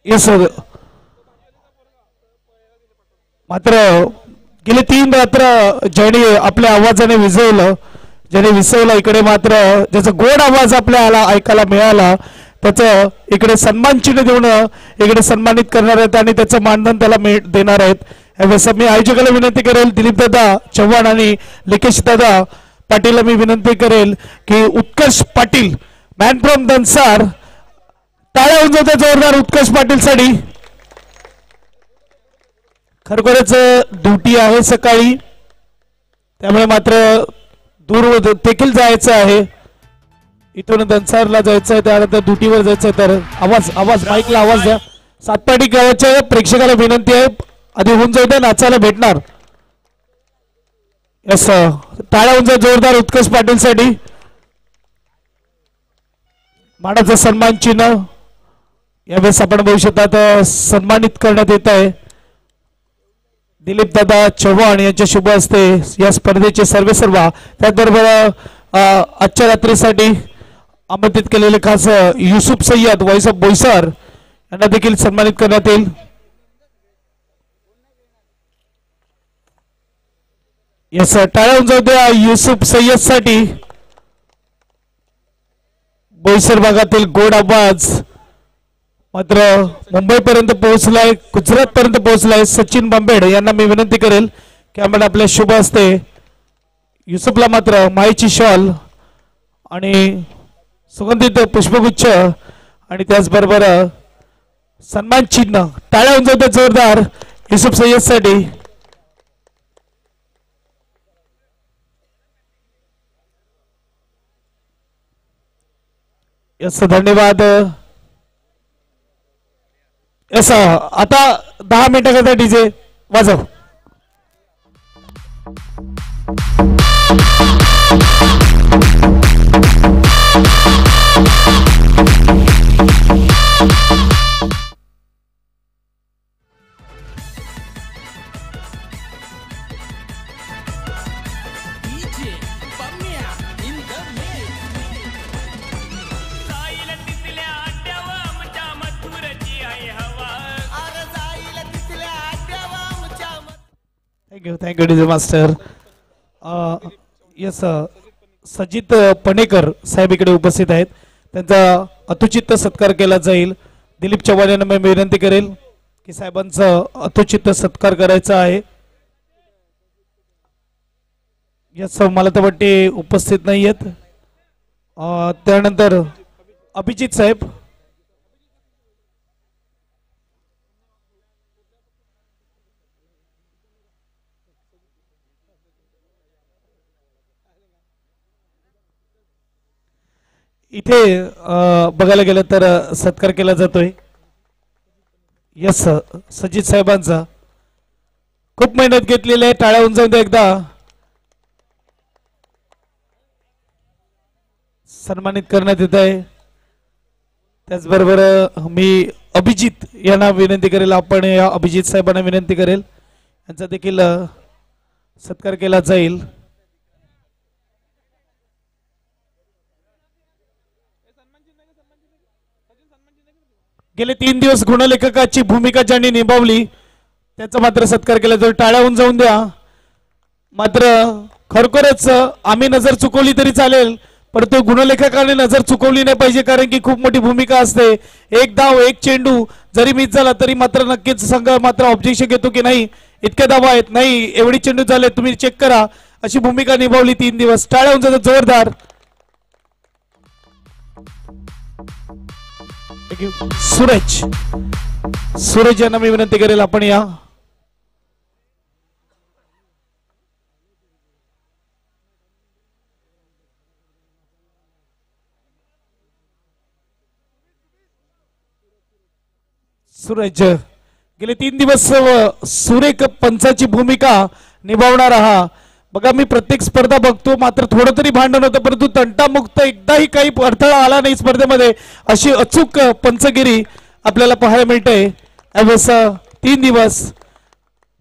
Yes sir. मात्र गेले 3 रात्र ज्याने आपल्या आवाजाने विजवलं, ज्याने विसवलं, इकडे मात्र ज्याचा गोड आवाज आपल्याला ऐकायला मिळाला त्याचं इकडे सन्मान चिन्ह देऊन इकडे सन्मानित करणार आहेत आणि त्याचं मानधन त्याला देणार आहेत. मी आयोजकाला विनंती करेल, दिलीप दादा चव्हाण आणि लिकेश दादा पाटीलला मी विनंती करेल की उत्कर्ष पाटील मॅन फ्रॉम दनसार, टाळ्या होऊन जाते जोरदार उत्कर्ष पाटील साठी. खरोखरच ड्युटी आहे सकाळी, त्यामुळे मात्र दूर देखील जायचं आहे. इथून दनसारला जायचं आहे, त्यानंतर ड्युटीवर जायचं आहे. तर आवाज माईकला आवाज द्या. सातपाटी गावाच्या प्रेक्षकाला विनंती आहे, आधी होऊन जाऊ द्या, नाचायला भेटणार. यस, टाळ्या होऊन जा जोरदार उत्कर्ष पाटील साठी. मानाचं सन्मान चिन्ह यावेळेस आपण बघू शकता सन्मानित करण्यात येत आहे. दिलीप दादा चव्हाण यांच्या शुभ हस्ते या स्पर्धेचे सर्व त्याचबरोबर आजच्या रात्रीसाठी आमंत्रित केलेले खास युसुफ सय्यद वॉइस ऑफ बोईसर यांना देखील सन्मानित करण्यात येईल. यस, टाळ्या होऊन जाऊ द्या युसुफ सय्यद साठी. बोईसर भागातील गोड आवाज मात्र मुंबईपर्यंत पोहोचलाय, गुजरात पर्यंत पोहोचलाय. सचिन बांबेड यांना मी विनंती करेल की आपण आपल्या शुभ हस्ते युसुफला मात्र माईची शॉल आणि सुगंधित पुष्पगुच्छ आणि त्याचबरोबर सन्मान चिन्ह टाळ्या होऊन जाते जोरदार युसुफ सय्यद साठी. यस, धन्यवाद. यस, आता 10 मिनिटाकरता डीजे वाजव. Thank you DJ master. यस, सजित पणेकर साहेब इकडे उपस्थित आहेत, त्यांचा अतुचित्त सत्कार केला जाईल. दिलीप चव्हाण यांना मी विनंती करेल की साहेबांचा अतुचित्त सत्कार करायचा आहे. यस, मला तर वाटते उपस्थित नाही आहेत. त्यानंतर अभिजित साहेब. इथे बघायला गेलं तर सत्कार केला जातोय. यस, सजित साहेबांचा खूप मेहनत घेतलेली आहे. टाळ्या होऊन जाऊन एकदा सन्मानित करण्यात येत आहे. त्याचबरोबर मी अभिजित यांना विनंती करेल, आपण या अभिजित साहेबांना विनंती करेल यांचा देखील सत्कार केला जाईल. गेले 3 दिवस गुणलेखकाची भूमिका ज्यांनी निभावली त्याचा मात्र सत्कार केला जाईल. टाळ्या होऊन जाऊन द्या. मात्र खरोखरच आम्ही नजर चुकवली तरी चालेल, परंतु गुणलेखकाने नजर चुकवली नाही पाहिजे, कारण की खूप मोठी भूमिका असते. एक धाव एक चेंडू जरी मिस झाला तरी मात्र नक्कीच संघ मात्र ऑब्जेक्शन घेतो की नाही इतके धावा आहेत, नाही एवढी चेंडू झाले, तुम्ही चेक करा, अशी भूमिका निभावली 3 दिवस. टाळ्या होऊन जातात जोरदार. सूरज यांना मी विनंती करेल, आपण या. सूरज गेले 3 दिवस सुरेख पंचाची भूमिका निभावणारा हा बघा मी प्रत्येक स्पर्धा बघतो मात्र थोडं तरी भांडण होतं परंतु तंटामुक्त एकदाही काही अडथळा आला नाही स्पर्धेमध्ये अशी अचूक पंचगिरी आपल्याला पाहायला मिळते. यावेळेस 3 दिवस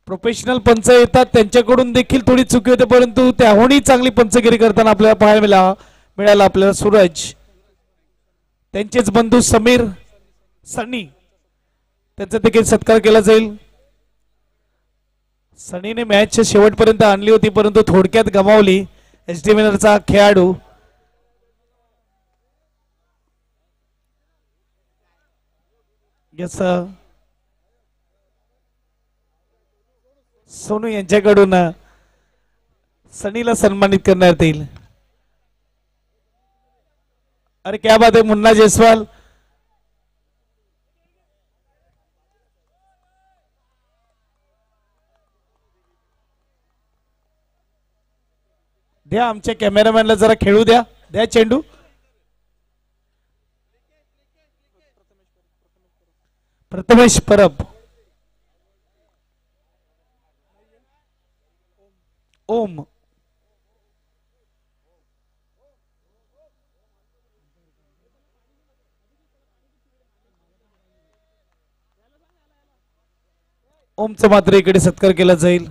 प्रोफेशनल पंच येतात त्यांच्याकडून देखील थोडी चुकी होते परंतु त्याहूनही चांगली पंचगिरी करताना आपल्याला पाहायला मिळाला आपल्याला सूरज त्यांचेच बंधू समीर सनी त्यांचा देखील सत्कार केला जाईल. सनीने मॅचच्या शेवटपर्यंत आणली होती परंतु थोडक्यात गमावली. एसडी विनरचा खेळाडू सोनू यांच्याकडून सनीला सन्मानित करण्यात येईल. अरे क्या बात आहे मुन्ना जयस्वाल. द्या आमच्या कॅमेरामॅनला जरा खेळू द्या. द्या चेंडू. प्रथमेश परब. ओम ओमचा मात्र इकडे सत्कार केला जाईल.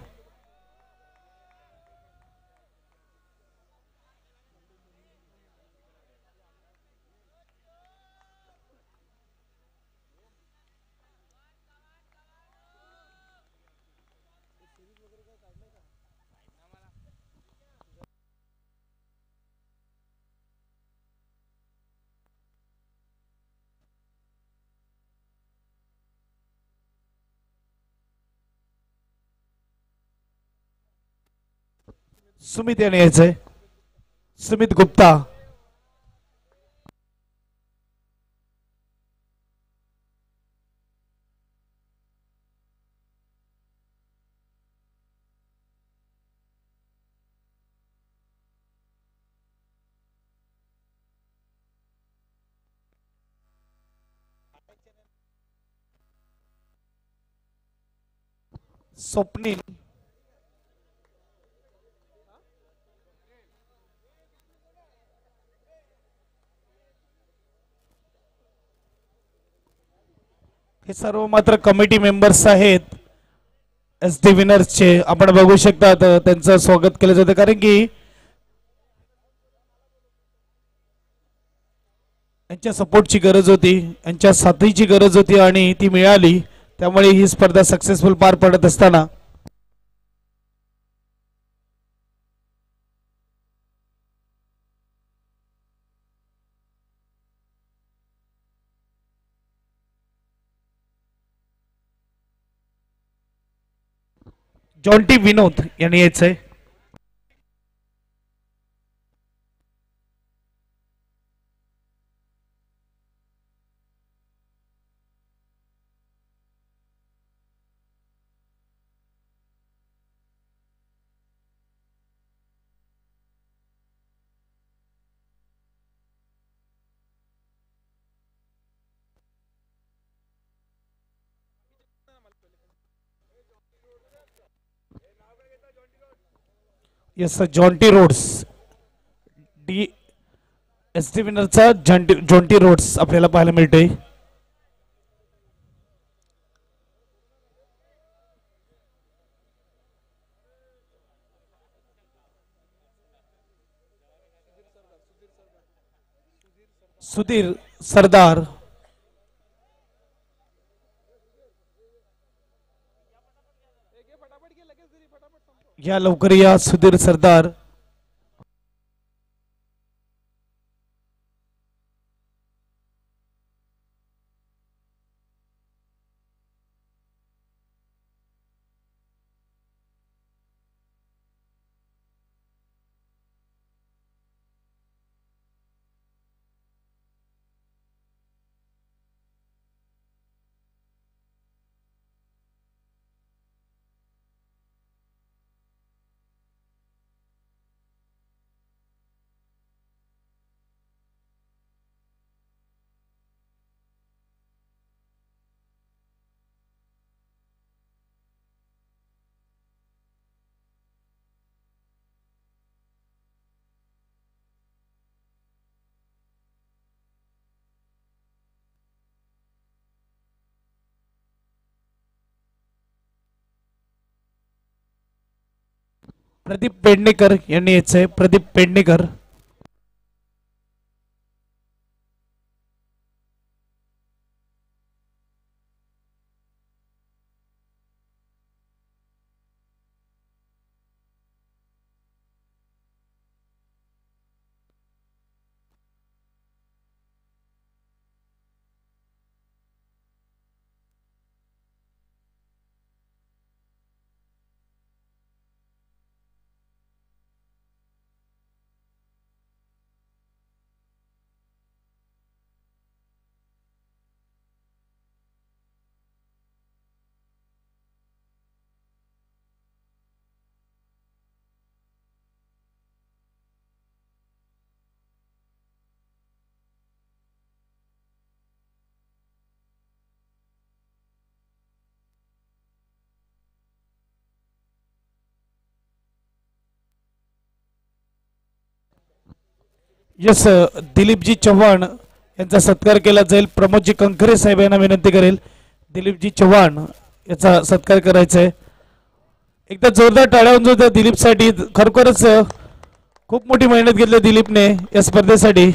सुमित याने यायचंय. सुमित गुप्ता. स्वप्नील. हे सर्व मात्र कमिटी मेंबर्स आहेत एसडी विनर्सचे. आपण बघू शकता त्यांचं स्वागत केलं जातं कारण की यांच्या सपोर्टची गरज होती यांच्या साथीची गरज होती आणि ती मिळाली त्यामुळे ही स्पर्धा सक्सेसफुल पार पडत असताना जॉन्टी विनोद यांनी यायचंय. Yes Jonty Rhodes. डी एसडी विनरचा जॉन्टी रोड्स आपल्याला पाहायला मिळतोय. सुधीर सरदार. या लवकर या सुधीर सरदार. प्रदीप पेडणेकर यांनी यायचंय. प्रदीप पेडणेकर. यस, दिलीपजी चव्हाण यांचा सत्कार केला जाईल. प्रमोदजी कंकरे साहेब यांना विनंती करेल दिलीपजी चव्हाण याचा सत्कार करायचा आहे. एकदा जोरदार टाळ्या वाजवून द्या दिलीपसाठी. खरोखरच खूप मोठी मेहनत घेतली दिलीपने या स्पर्धेसाठी.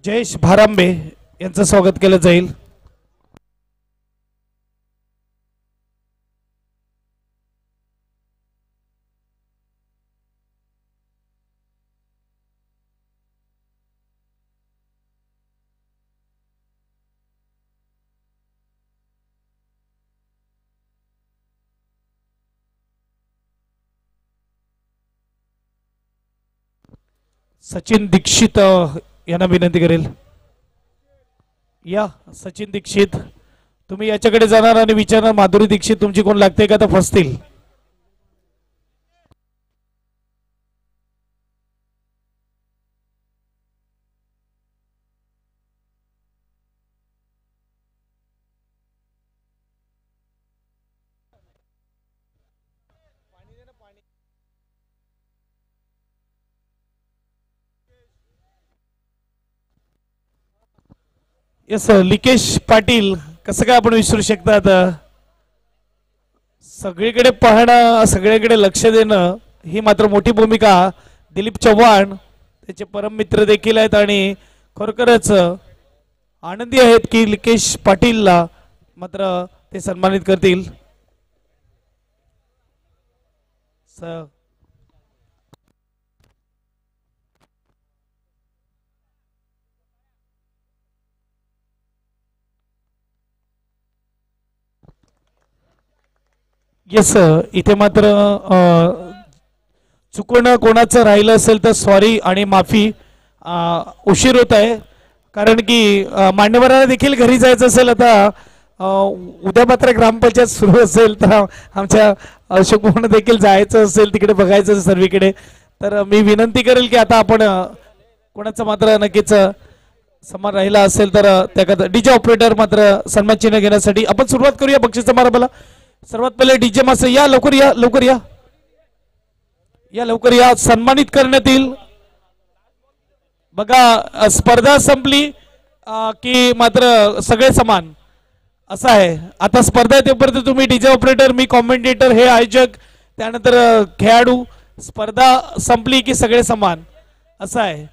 जयेश भारांबे यांचं स्वागत केलं जाईल. सचिन दीक्षित यांना विनंती करेल. या सचिन दीक्षित, तुम्ही याच्याकडे जाणार आणि विचारणार माधुरी दीक्षित तुमची कोण लागते का, तर फसतील. यस, लिकेश पाटील कसं काय आपण विसरू शकतात. सगळीकडे पाहणं, सगळीकडे लक्ष देणं ही मात्र मोठी भूमिका दिलीप चव्हाण त्याचे परम मित्र देखील आहेत आणि खरोखरच आनंदी आहेत की लिकेश पाटीलला मात्र ते सन्मानित करतील. येस, इथे मात्र चुकून कोणाचं राहिलं असेल तर सॉरी आणि माफी. उशीर होत आहे कारण की मान्यवरांना देखील घरी जायचं असेल. आता उद्या मात्र ग्रामपंचायत सुरू असेल तर आमच्या अशोक भवन देखील जायचं असेल तिकडे बघायचं सर्वीकडे. तर मी विनंती करेल की आता आपण कोणाचं मात्र नक्कीच सन्मान राहिला असेल तर त्याकरता डीजे ऑपरेटर मात्र सन्मान चिन्ह घेण्यासाठी आपण सुरुवात करूया बक्षीस समारंभाला. सर्वात पहिले डीजे मास्टर या, लवकर या, लवकर या, या लवकर या, सन्मानित करण्यात येईल. बघा स्पर्धा संपली की मात्र सगळे समान असं आहे. आता स्पर्धा येतेपर्यंत तुम्ही डीजे ऑपरेटर, मी कॉमेंटेटर, हे आयोजक, त्यानंतर खेळाडू, स्पर्धा संपली की सगळे समान असं आहे.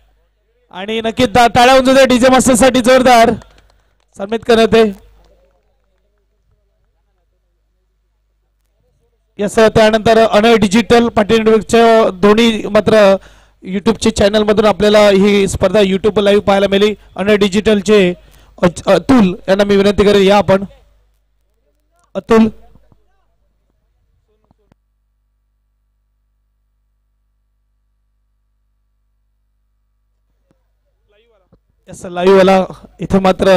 आणि नक्की टाळ्या वाजवून द्या डीजे मास्टर साठी जोरदार सन्मानित करण्यात आहे. यस, त्यानंतर अनय डिजिटल पाटील नेटवर्कच्या दोन्ही मात्र युट्यूबचे चॅनल मधून आपल्याला ही स्पर्धा युट्यूब लाईव्ह पाहायला मिळाली. अनय डिजिटलचे अतुल यांना मी विनंती करेन, या आपण. अतुल, असं लाईव्ह वाला इथे मात्र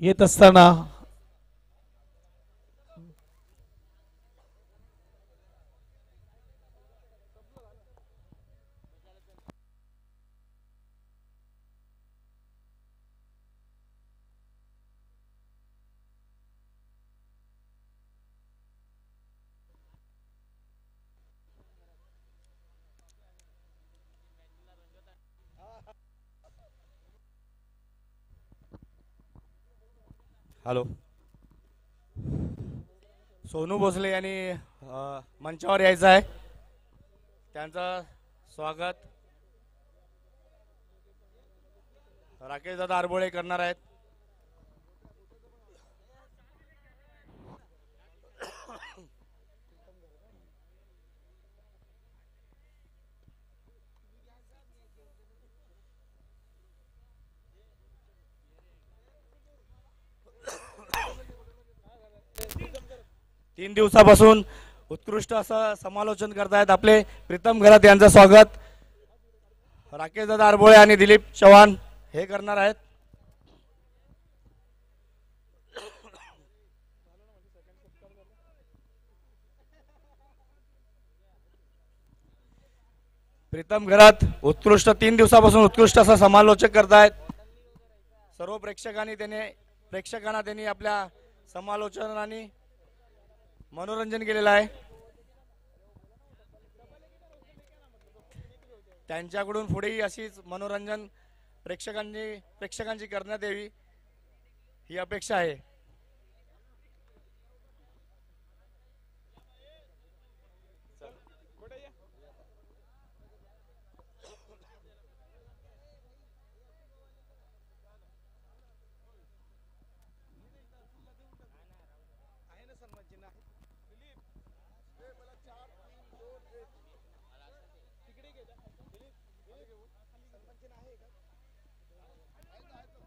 येत असताना हॅलो, सोनू भोसले यांनी मंचावर यायचं आहे. त्यांचं स्वागत राकेश दादा आरबोळे करणार आहेत. तीन दिवसापासून उत्कृष्ट असं समालोचन करतायत आपले प्रीतम घरात. यांचं स्वागत राकेश दादा आरबोळे आणि दिलीप चव्हाण हे करणार आहेत. प्रीतम घरात उत्कृष्ट 3 दिवसापासून उत्कृष्ट असं समालोचक करतायत. सर्व प्रेक्षकांना त्यांनी आपल्या समालोचनाने मनोरंजन केलेलं आहे. त्यांच्याकडून पुढेही अशीच मनोरंजन प्रेक्षकांची करण्यात यावी ही अपेक्षा आहे.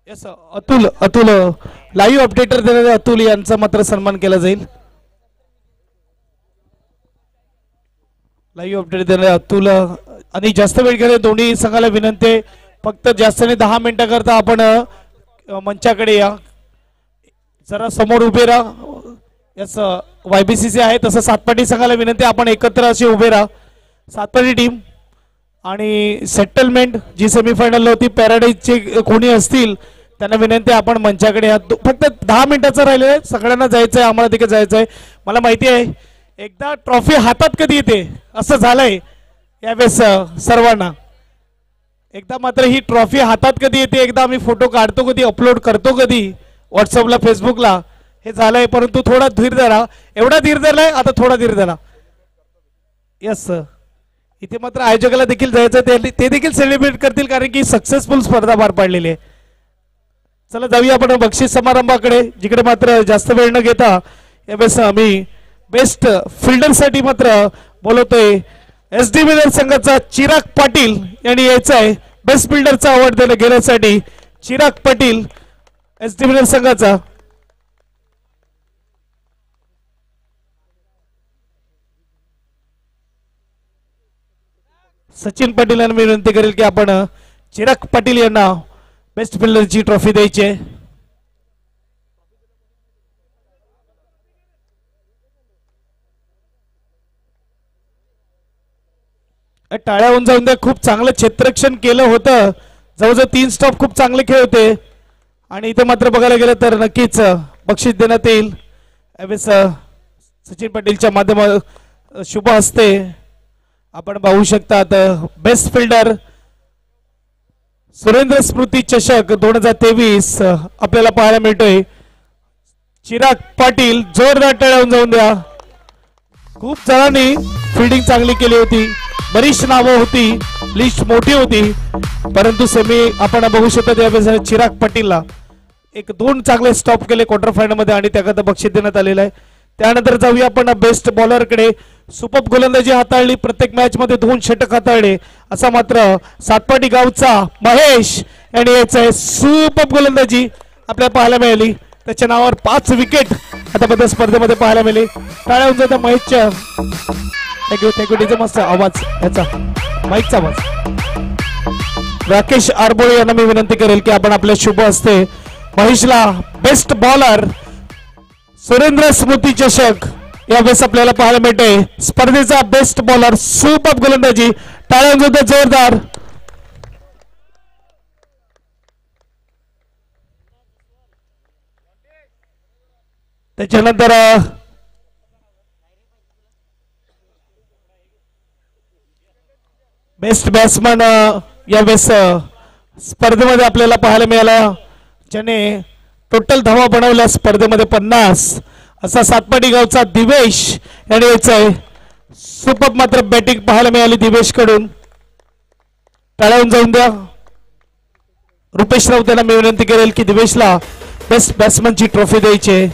यस, अतुल लाईव्ह अपडेटर देणारे अतुल यांचा मात्र सन्मान केला जाईल. लाईव्ह अपडेट देणारे अतुल आणि जास्त वेळ घेणे दोन्ही संघाला विनंती आहे, फक्त जास्त नाही 10 मिनिटाकरता आपण मंचाकडे या, जरा समोर उभे राहा. यस, YBCC आहे तसं सातपाटी संघाला विनंती आपण एकत्र असे उभे राहा. सातपाटी टीम आणि सेटलमेंट जी सेमीफायनल होती पॅराडाईजचे कोणी असतील त्यांना विनंती आपण मंचाकडे या. फक्त 10 मिनिटाचं राहिलेलं आहे, सगळ्यांना जायचं आहे, आम्हाला तिकडे जायचं आहे. मला माहिती आहे एकदा ट्रॉफी हातात कधी येते असं झालंय यावेळेस सर्वांना. एकदा मात्र ही ट्रॉफी हातात कधी येते, एकदा आम्ही फोटो काढतो कधी, अपलोड करतो कधी व्हॉट्सअपला फेसबुकला, हे झालंय. परंतु थोडा धीर धरा, एवढा धीर धरलाय आता थोडा धीर धरा. यस, इथे मात्र आयोजकाला देखील जायचं, ते देखील सेलिब्रेट करतील कारण की सक्सेसफुल स्पर्धा पार पाडलेली आहे. चला जाऊया आपण बक्षीस समारंभाकडे, जिकडे मात्र जास्त वेळ न घेता यावेळेस आम्ही बेस्ट फिल्डरसाठी मात्र बोलवतोय SD विनर संघाचा चिराग पाटील यांनी यायचं आहे. बेस्ट फिल्डरचा अवॉर्ड घेण्यासाठी चिराग पाटील SD विनर संघाचा. सचिन पाटील यांना मी विनंती करेल की आपण चिराग पाटील यांना बेस्ट फिल्डरची ट्रॉफी द्यायची आहे. टाळ्या होऊन जाऊन द्या, खूप चांगलं क्षेत्ररक्षण केलं होतं, जवळजवळ 3 स्टॉप खूप चांगले खेळ होते. आणि इथे मात्र बघायला गेलं तर नक्कीच बक्षीस देण्यात येईल. सचिन पाटीलच्या माध्यमातून शुभ हस्ते आपण पाहू शकतात बेस्ट फिल्डर सुरेंद्र स्मृती चषक 2023 आपल्याला पाहायला मिळतोय. चिराग पाटील, जोरदार टाळ्या होऊन जाऊन द्या. खूप जणांनी फिल्डिंग चांगली केली होती, बरीच नावं होती, लिस्ट मोठी होती, परंतु सेमी आपण बघू शकतो यावेळेस चिराग पाटीलला 1-2 चांगले स्टॉप केले क्वार्टर फायनल मध्ये आणि त्याकरता बक्षीस देण्यात आलेलं आहे. त्यानंतर जाऊया आपण बेस्ट बॉलरकडे. सुपर गोलंदाजी हाताळली, प्रत्येक मॅच मध्ये 2 षटक हाताळले असा मात्र सातपाटी गावचा महेश यांनी यायचं सुपर गोलंदाजी आपल्याला पाहायला मिळाली. त्याच्या नावावर 5 विकेट आतापर्यंत स्पर्धेमध्ये पाहायला मिळाली. टाळ्या होऊन जातात महेशच्या. थँक्यू. मस्त आवाज याचा माईकचा आवाज. राकेश आरबोळे यांना मी विनंती करेल की आपण आपल्या शुभ हस्ते महेशला बेस्ट बॉलर सुरेंद्र स्मृती चषक यावेळेस आपल्याला पाहायला मिळते. स्पर्धेचा बेस्ट बॉलर सुपर गोलंदाजी टाळ्यांचा जोरदार. त्याच्यानंतर बेस्ट बॅट्समन यावेळेस स्पर्धेमध्ये आपल्याला पाहायला मिळाला, ज्याने टोटल धावा बनवल्या स्पर्धेमध्ये 50 असा सातपाडी गावचा दिवेश याने यायचंय. सुपर मात्र बॅटिंग पाहायला मिळाली दिवेश कडून. टाळ्यावून जाऊन द्या. रुपेश राऊत यांना मी विनंती करेल की दिवेशला बेस्ट बॅट्समनची ट्रॉफी द्यायची.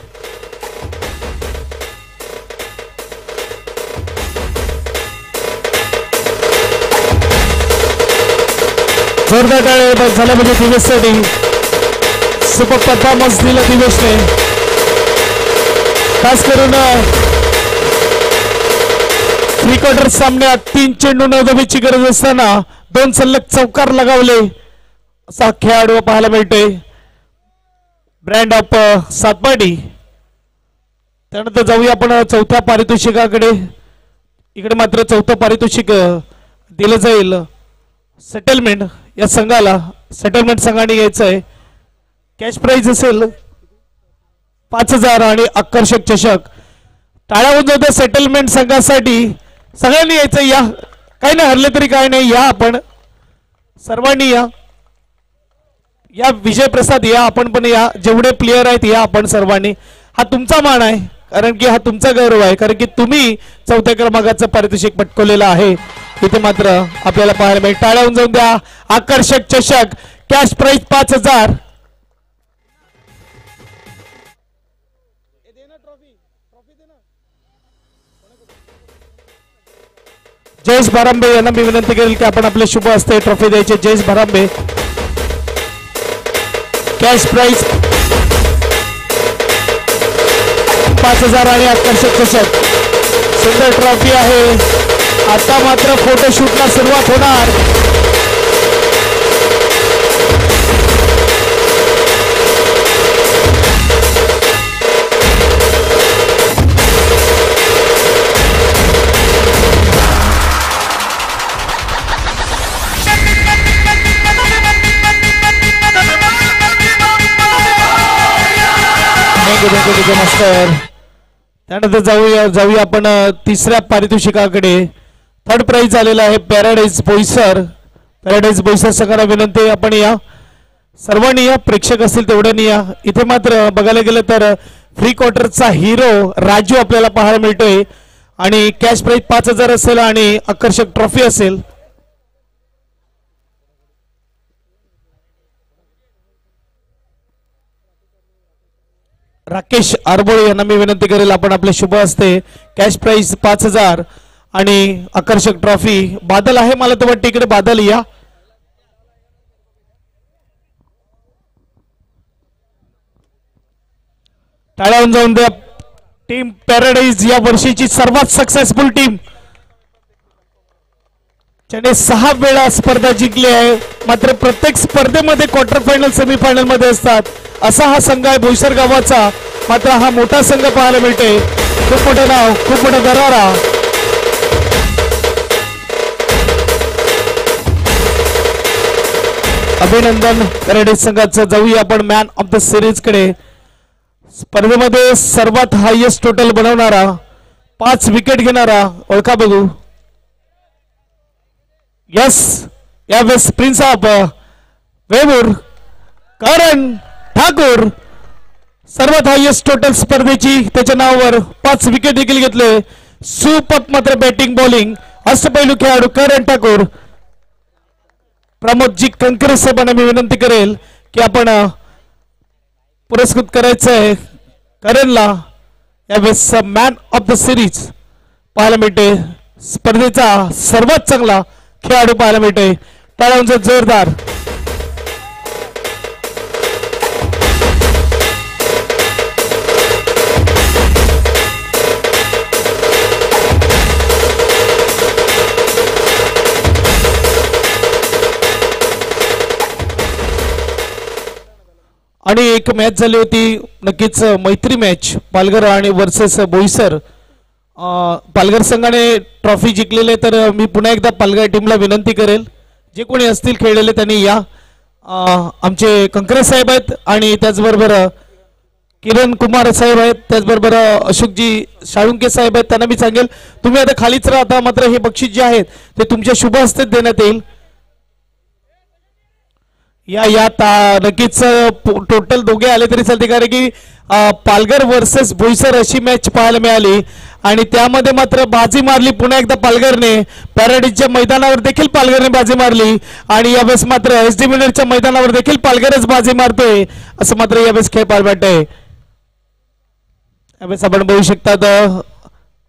जोरदार टाळे झाल्या म्हणजे दिवेशसाठी. सुपर परफॉर्मन्स दिला दिवेशने. खास करून प्री क्वार्टर सामन्यात 3 चेंडू 9 धावेची गरज असताना 2 सलग चौकार लगावले असा खेळाडू पाहायला मिळतोय. Brand of Satpadi. त्यानंतर जाऊया आपण चौथ्या पारितोषिकाकडे. इकडे मात्र चौथं पारितोषिक दिलं जाईल सेटलमेंट या संघाला. सेटलमेंट संघाने घ्यायचं आहे. कॅश प्राइज असेल 5000 आणि आकर्षक चषक. टाळ्यावून जाऊ द्या सेटलमेंट संघासाठी. सगळ्यांनी यायचं. या काही नाही, हरले तरी काय नाही, या आपण सर्वांनी या. या विजय प्रसाद या, आपण पण या. जेवढे प्लेयर आहेत या आपण सर्वांनी. हा तुमचा मान आहे, कारण की हा तुमचा गौरव आहे, कारण की तुम्ही चौथ्या क्रमांकाचं पारितोषिक पटकवलेलं आहे. इथे मात्र आपल्याला पाहायला मिळेल. टाळ्यावून जाऊन द्या. आकर्षक चषक, कॅश प्राइज 5000. जयेश भरांबे यांना मी विनंती करेल की आपण आपले शुभ हस्ते ट्रॉफी द्यायचे. जयेश भरांबे. कॅश प्राइज 5000 आणि आकर्षक चषक. सुंदर ट्रॉफी आहे. आता मात्र फोटोशूटला सुरुवात होणार. मास्टर. त्यानंतर जाऊया आपण तिसऱ्या पारितोषिकाकडे. थर्ड प्राइज आलेला आहे पॅराडाईज बोईसर. पॅराडाईज बोईसर संघाला विनंती आपण या सर्वांनी या. प्रेक्षक असतील तेवढ्यांनी या. इथे मात्र बघायला गेलं तर फ्री क्वार्टरचा हिरो राजू आपल्याला पाहायला मिळतोय आणि कॅश प्राइज 5000 असेल आणि आकर्षक ट्रॉफी असेल. राकेश आरबोळे यांना मी विनंती करेल आपण आपले शुभ हस्ते कॅश प्राइज 5000 आणि आकर्षक ट्रॉफी. बादल आहे मला तर वाटतं इकडे. बादल या. टाळ्यावून जाऊन द्या. टीम पॅराडाईज या वर्षीची सर्वात सक्सेसफुल टीम, ज्याने 6 वेळा स्पर्धा जिंकली आहे. मात्र प्रत्येक स्पर्धेमध्ये क्वार्टर फायनल सेमीफायनल मध्ये असतात असा हा संघ आहे बोईसर गावाचा. मात्र हा मोठा संघ पाहायला मिळते. खूप मोठं नाव, खूप मोठा दरारा. अभिनंदन पॅराडाईज संघाचं. जाऊया आपण मॅन ऑफ द सिरीज कडे. स्पर्धेमध्ये सर्वात हायएस्ट टोटल बनवणारा, 5 विकेट घेणारा ओळखा बघू. यस, यावेळेस प्रिन्स ऑफ वेवूर करण ठाकूर सर्वात हायएस्ट टोटल स्पर्धेची त्याच्या नावावर 5 विकेट देखील घेतले. सुपर मात्र बॅटिंग बॉलिंग अष्टपैलू खेळाडू करण ठाकूर. प्रमोदजी कंकरे साहेबांना मी विनंती करेल की आपण पुरस्कृत करायचं आहे करणला. यावेळेस मॅन ऑफ द सिरीज पाहायला मिळते. स्पर्धेचा सर्वात चांगला खेळाडू पाहायला मिळते. टाळ्यांचा जोरदार. आणि एक मॅच झाली होती नक्कीच मैत्री मॅच पालघर आणि वर्सेस बोईसर. पालघर संघाने ट्रॉफी जिंकलेले तर मी पुन्हा एकदा पालघर टीमला विनंती करेल जे कोणी असतील खेळलेले त्यांनी या. आमचे कंकरे साहेब आहेत आणि त्याचबरोबर किरण कुमार साहेब आहेत, त्याचबरोबर अशोकजी शाळुंके साहेब आहेत. त्यांना मी सांगेल तुम्ही आता खालीच राहता, मात्र हे बक्षीस जे आहेत ते तुमच्या शुभ हस्ते देण्यात येईल. या नक्कीच टोटल दोघे आले तरी चालते कारण की पालघर वर्सेस बोईसर अशी मॅच पाहायला मिळाली आणि त्यामध्ये मात्र बाजी मारली पुन्हा एकदा पालघरने. पॅराडाईजच्या मैदानावर देखील पालघरने बाजी मारली आणि यावेळेस मात्र SD मिनरच्या मैदानावर देखील पालघरच बाजी मारतोय असं मात्र यावेळेस खेळ पाहायला वाटतंय. यावेळेस आपण बघू शकतात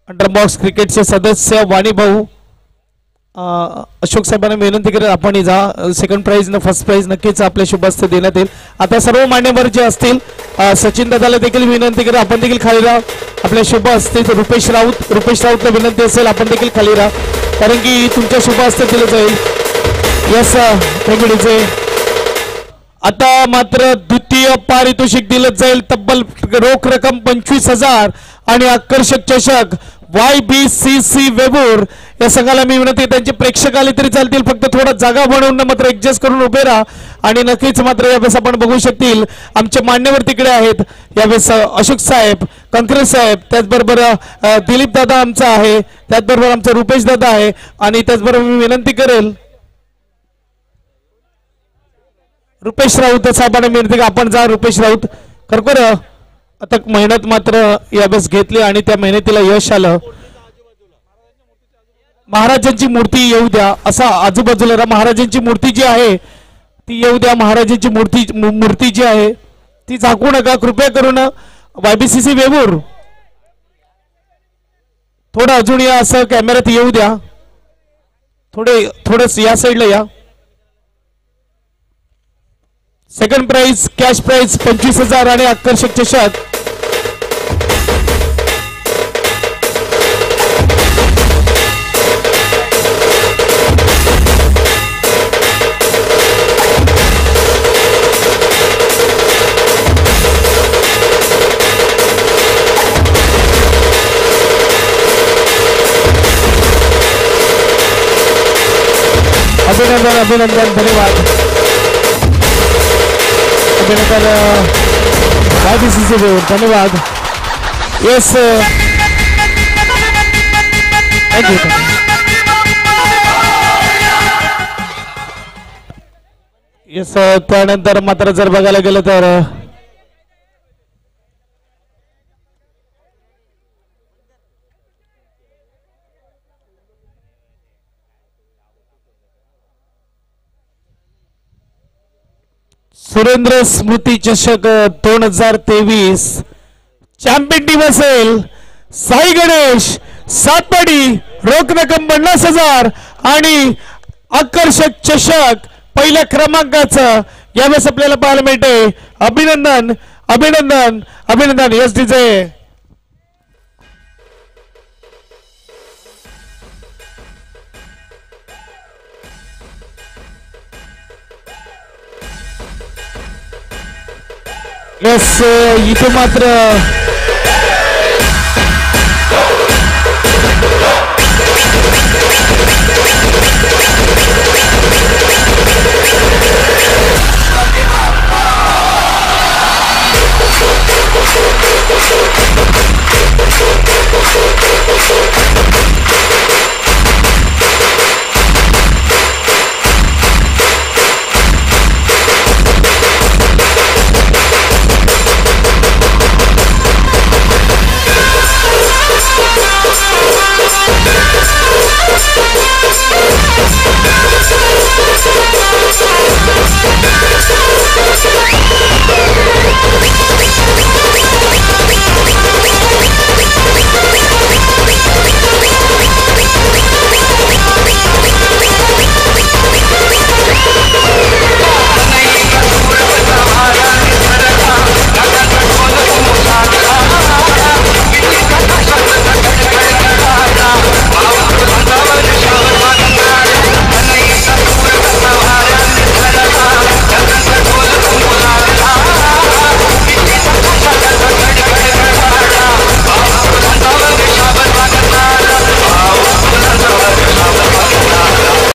अंडरबॉक्स क्रिकेटचे सदस्य वाणी भाऊ अशोक साहेबांना विनंती करेल आपण जा. सेकंड प्राइज न फर्स्ट प्राइज नक्कीच आपल्या शुभ हस्ते देण्यात येईल. आता सर्व मान्यवर जे असतील सचिन दादाला देखील विनंती करेल आपण देखील खाली राहा. आपल्या शुभ हस्ते रुपेश राऊतला विनंती असेल आपण देखील खाली राहा कारण की तुमच्या शुभ हस्ते दिलं जाईल. Yes thank you. आता मात्र द्वितीय पारितोषिक दिलं जाईल तब्बल रोख रक्कम 25,000 आणि आकर्षक चषक YBCC वेबूर या संघाला मी विनंती त्यांचे प्रेक्षक आले तरी चालतील फक्त थोडा जागा बनवून मात्र ऍडजस्ट करून उभे राहा आणि नक्कीच मात्र यावेळेस आपण बघू शकतील आमचे मान्यवर तिकडे आहेत. यावेळेस अशोक साहेब कंकरे साहेब त्याचबरोबर दिलीप दादा आमचा आहे, त्याचबरोबर आमचा रुपेश दादा आहे आणि त्याचबरोबर मी विनंती करेल रुपेश राऊत साहेबांना विनंती आपण जा. रुपेश राऊत खरोखर आता मेहनत मात्र यावेळेस घेतली आणि त्या मेहनतीला यश आलं. महाराजांची मूर्ती येऊ द्या असा आजूबाजूला महाराजांची मूर्ती जी आहे ती येऊ द्या. महाराजांची मूर्ती जी आहे ती झाकू नका कृपया करून. YBCC वेबूर थोडं अजून या असं कॅमेऱ्यात येऊ द्या. थोडं या साईडला या. सेकंड प्राइज कॅश प्राइज 25,000 आणि आकर्षक चषक. अभिनंदन अभिनंदन धन्यवाद. अभिनंदन YBCC धन्यवाद. Yes thank you. येस त्यानंतर मात्र जर बघायला गेलं तर सुरेंद्र स्मृती चषक 2023 चॅम्पियन टीम असेल साई गणेश सातपाडी रोख रक्कम 50,000 आणि आकर्षक चषक पहिल्या क्रमांकाचं यावेळेस आपल्याला पाहायला मिळते. अभिनंदन अभिनंदन अभिनंदन. यस डीजे यस इथे मात्र